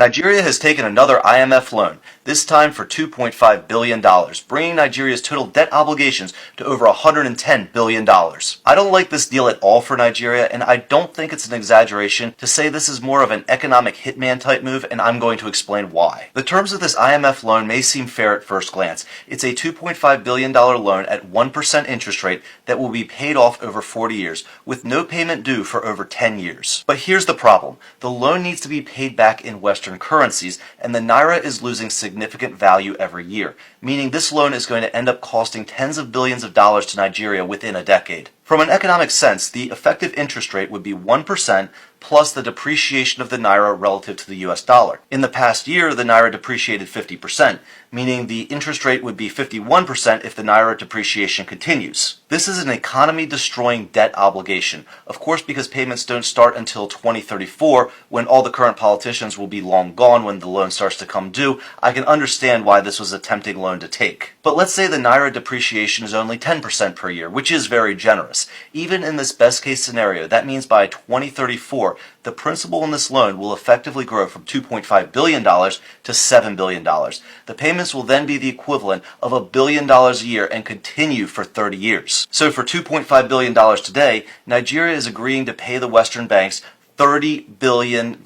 Nigeria has taken another IMF loan, this time for $2.5 billion, bringing Nigeria's total debt obligations to over $110 billion. I don't like this deal at all for Nigeria, and I don't think it's an exaggeration to say this is more of an economic hitman type move, and I'm going to explain why. The terms of this IMF loan may seem fair at first glance. It's a $2.5 billion loan at 1% interest rate that will be paid off over 40 years, with no payment due for over 10 years. But here's the problem. The loan needs to be paid back in Western currencies, and the naira is losing significant value every year, meaning this loan is going to end up costing tens of billions of dollars to Nigeria within a decade. From an economic sense, the effective interest rate would be 1% plus the depreciation of the naira relative to the US dollar. In the past year, the naira depreciated 50%, meaning the interest rate would be 51% if the naira depreciation continues. This is an economy-destroying debt obligation, of course, because payments don't start until 2034, when all the current politicians will be long gone when the loan starts to come due. I can understand why this was a tempting loan to take. But let's say the naira depreciation is only 10% per year, which is very generous. Even in this best-case scenario, that means by 2034, the principal in this loan will effectively grow from $2.5 billion to $7 billion. The payments will then be the equivalent of $1 billion a year and continue for 30 years. So for $2.5 billion today, Nigeria is agreeing to pay the Western banks $30 billion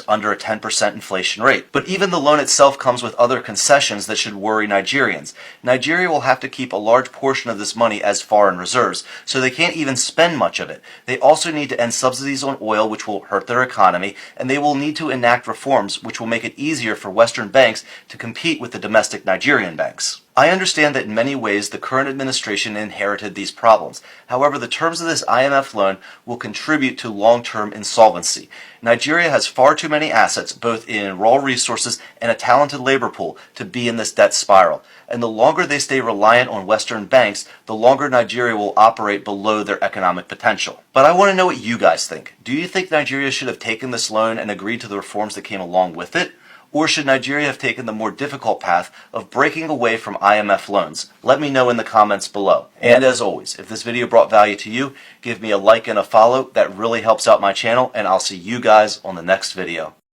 under a 10% inflation rate. But even the loan itself comes with other concessions that should worry Nigerians. Nigeria will have to keep a large portion of this money as foreign reserves, so they can't even spend much of it. They also need to end subsidies on oil, which will hurt their economy, and they will need to enact reforms which will make it easier for Western banks to compete with the domestic Nigerian banks. I understand that in many ways the current administration inherited these problems. However, the terms of this IMF loan will contribute to long-term insolvency. Nigeria has far too many assets, both in raw resources and a talented labor pool, to be in this debt spiral. And the longer they stay reliant on Western banks, the longer Nigeria will operate below their economic potential. But I want to know what you guys think. Do you think Nigeria should have taken this loan and agreed to the reforms that came along with it? Or should Nigeria have taken the more difficult path of breaking away from IMF loans? Let me know in the comments below. And as always, if this video brought value to you, give me a like and a follow. That really helps out my channel, and I'll see you guys on the next video.